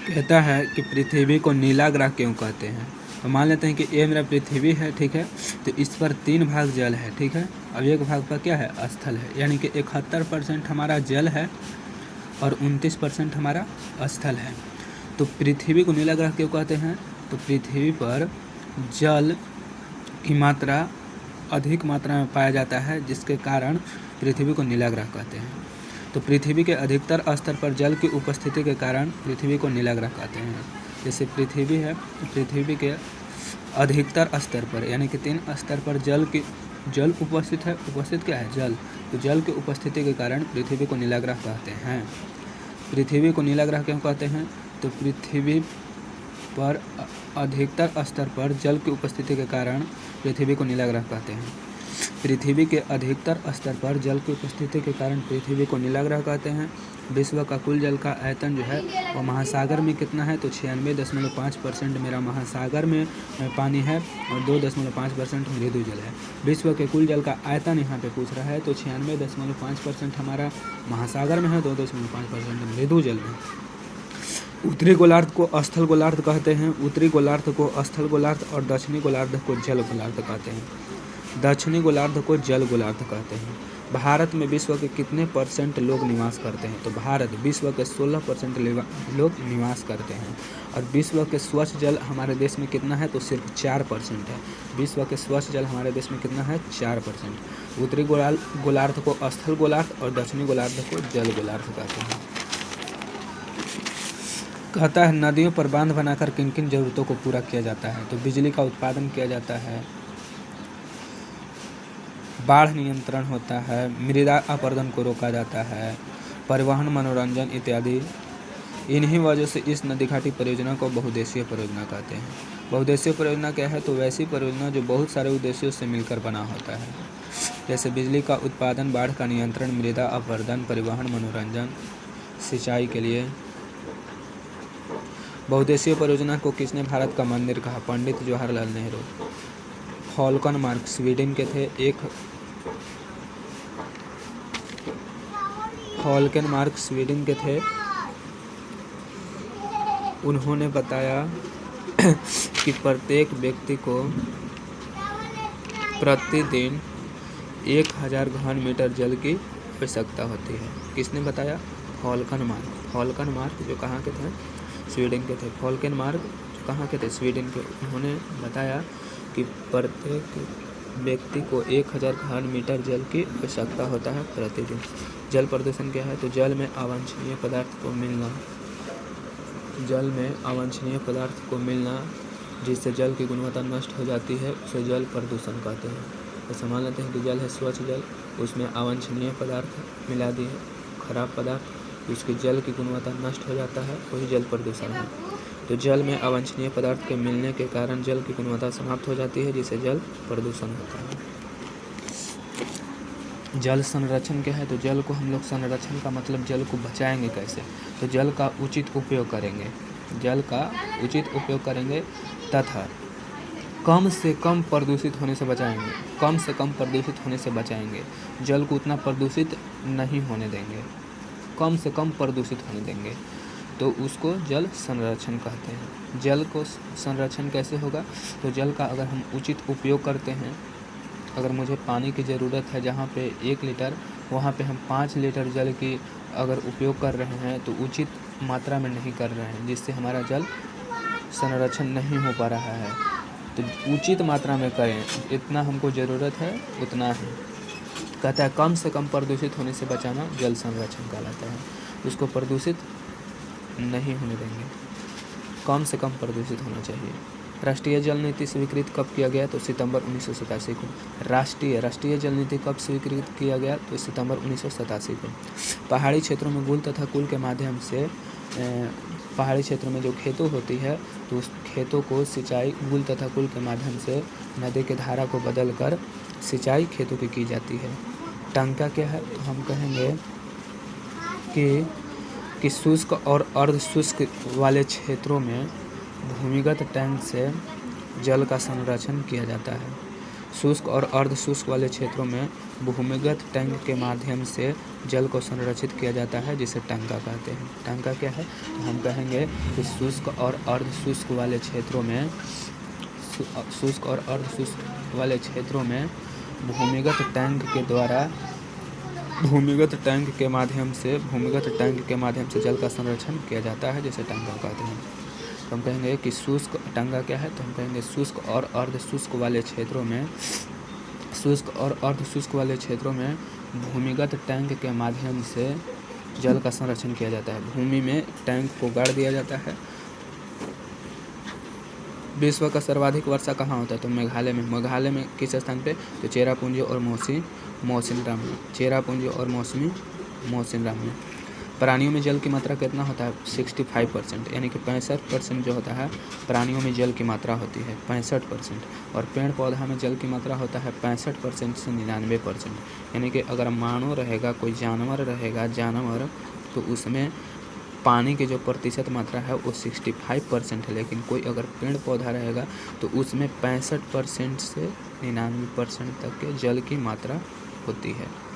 कहता है कि पृथ्वी को नीला ग्रह क्यों कहते हैं। तो मान लेते हैं कि ये मेरा पृथ्वी है, ठीक है। तो इस पर 3 भाग जल है, ठीक है। अब एक भाग पर क्या है, स्थल है, यानी कि 71% हमारा जल है और 29% हमारा स्थल है। तो पृथ्वी को नीला ग्रह क्यों कहते हैं, तो पृथ्वी पर जल की मात्रा अधिक मात्रा में पाया जाता है, जिसके कारण पृथ्वी को नीला ग्रह कहते हैं। तो पृथ्वी के अधिकतर स्तर पर जल की उपस्थिति के कारण पृथ्वी को नीला ग्रह कहते हैं। जैसे पृथ्वी है, पृथ्वी के अधिकतर स्तर पर यानी कि 3 स्तर पर जल उपस्थित है। उपस्थित क्या है, जल। तो जल की उपस्थिति के कारण पृथ्वी को नीला ग्रह कहते हैं। पृथ्वी को नीला ग्रह क्यों कहते हैं, तो पृथ्वी पर अधिकतर स्तर पर जल की उपस्थिति के कारण पृथ्वी को नीला ग्रह कहते हैं। पृथ्वी के अधिकतर स्तर पर जल की उपस्थिति के कारण पृथ्वी को नीला ग्रह कहते हैं। विश्व का कुल जल का आयतन जो है वो महासागर में कितना है, तो 96.5% मेरा महासागर में पानी है और 2.5% मृदु जल है। विश्व के कुल जल का आयतन यहाँ पे पूछ रहा है, तो 96.5% हमारा महासागर में है, 2.5% मृदु जल में। उत्तरी गोलार्ध को स्थल गोलार्ध कहते हैं, उत्तरी गोलार्ध को स्थल गोलार्ध और दक्षिणी गोलार्ध को जल गोलार्ध कहते हैं। दक्षिणी गोलार्ध को जल गोलार्ध कहते हैं। भारत में विश्व के कितने % लोग निवास करते हैं, तो भारत विश्व के 16% लोग निवास करते हैं। और विश्व के स्वच्छ जल हमारे देश में कितना है, तो सिर्फ 4% है। विश्व के स्वच्छ जल हमारे देश में कितना है, 4%। उत्तरी गोलार्ध को स्थल गोलार्ध और दक्षिणी गोलार्ध को जल गोलार्ध कहते हैं। कहता है नदियों पर बांध बनाकर किन किन जरूरतों को पूरा किया जाता है, तो बिजली का उत्पादन किया जाता है, बाढ़ नियंत्रण होता है, मृदा अपरदन को रोका जाता है, परिवहन, मनोरंजन इत्यादि। इन्हीं वजह से इस नदी घाटी परियोजना को बहुउद्देशीय परियोजना कहते हैं। बहुउद्देशीय परियोजना क्या है, तो वैसी परियोजना जो बहुत सारे उद्देश्यों से मिलकर बना होता है, जैसे बिजली का उत्पादन, बाढ़ का नियंत्रण, मृदा अपरदन, परिवहन, मनोरंजन, सिंचाई के लिए। बहुउद्देशीय परियोजना को किसने भारत का मंदिर कहा, पंडित जवाहरलाल नेहरू। फॉल्कनमार्क स्वीडन के थे, फॉल्कनमार्क स्वीडन के थे। उन्होंने बताया कि प्रत्येक व्यक्ति को प्रतिदिन 1000 घन मीटर जल की आवश्यकता होती है। किसने बताया, फॉल्कनमार्क। फॉल्कनमार्क जो कहाँ के थे, स्वीडन के थे। फॉल्कनमार्क जो कहाँ के थे, स्वीडन के। उन्होंने बताया कि प्रत्येक व्यक्ति को 1000 घन मीटर जल की आवश्यकता होता है प्रतिदिन। जल प्रदूषण क्या है, तो जल में अवांछनीय पदार्थ को मिलना, जल में अवांछनीय पदार्थ को मिलना जिससे जल की गुणवत्ता नष्ट हो जाती है, उसे जल प्रदूषण कहते हैं। तो मान लेते हैं कि जल है स्वच्छ जल, उसमें अवांछनीय पदार्थ मिला दिए, खराब पदार्थ, उसके जल की गुणवत्ता नष्ट हो जाता है, वही जल प्रदूषण है। तो जल में अवांछनीय पदार्थ के मिलने के कारण जल की गुणवत्ता समाप्त हो जाती है, जिसे जल प्रदूषण होता है। जल संरक्षण क्या है, तो जल को हम लोग संरक्षण का मतलब जल को बचाएंगे कैसे, तो जल का उचित उपयोग करेंगे, जल का उचित उपयोग करेंगे तथा कम से कम प्रदूषित होने से बचाएंगे, कम से कम प्रदूषित होने से बचाएंगे। जल को उतना प्रदूषित नहीं होने देंगे, कम से कम प्रदूषित होने देंगे, तो उसको जल संरक्षण कहते हैं। जल को संरक्षण कैसे होगा, तो जल का अगर हम उचित उपयोग करते हैं, अगर मुझे पानी की ज़रूरत है जहाँ पे 1 लीटर, वहाँ पे हम 5 लीटर जल की अगर उपयोग कर रहे हैं तो उचित मात्रा में नहीं कर रहे हैं, जिससे हमारा जल संरक्षण नहीं हो पा रहा है। तो उचित मात्रा में करें, इतना हमको ज़रूरत है उतना ही। कहता है कम से कम प्रदूषित होने से बचाना जल संरक्षण कहलाता है। उसको प्रदूषित नहीं होने देंगे, कम से कम प्रदूषित होना चाहिए। राष्ट्रीय जल नीति स्वीकृत कब किया गया, तो सितंबर 1987 को। राष्ट्रीय जल नीति कब स्वीकृत किया गया, तो सितंबर 1987 को। पहाड़ी क्षेत्रों में गुल तथा कुल के माध्यम से, पहाड़ी क्षेत्रों में जो खेतों होती है तो उस खेतों को सिंचाई गुल तथा कुल के माध्यम से नदी के धारा को बदल कर सिंचाई खेतों की जाती है। टंका क्या है, तो हम कहेंगे कि शुष्क और अर्ध शुष्क वाले क्षेत्रों में भूमिगत टैंक से जल का संरक्षण किया जाता है। शुष्क और अर्ध शुष्क वाले क्षेत्रों में भूमिगत टैंक के माध्यम से जल को संरक्षित किया जाता है, जिसे टंका कहते हैं। टंका क्या है? तो हम कहेंगे कि शुष्क और अर्ध शुष्क वाले क्षेत्रों में भूमिगत टैंक के माध्यम से जल का संरक्षण किया जाता है, जिसे टंका कहते हैं। तो हम कहेंगे कि शुष्क टंका क्या है? तो हम कहेंगे शुष्क और अर्ध शुष्क वाले क्षेत्रों में भूमिगत टैंक के माध्यम से जल का संरक्षण किया जाता है। भूमि में टैंक को गाड़ दिया जाता है। विश्व का सर्वाधिक वर्षा कहाँ होता है? तो मेघालय में किस स्थान पे? तो चेरापूंजी और मौसिनराम में। प्राणियों में जल की मात्रा कितना होता है? 65%, यानी कि 65% जो होता है प्राणियों में जल की मात्रा होती है 65%। और पेड़ पौधा में जल की मात्रा होता है 65% से 99%। यानी कि अगर मानव रहेगा, कोई जानवर रहेगा तो उसमें पानी की जो प्रतिशत मात्रा है वो 65% है, लेकिन कोई अगर पेड़ पौधा रहेगा तो उसमें 65% से 99% तक के जल की मात्रा होती है।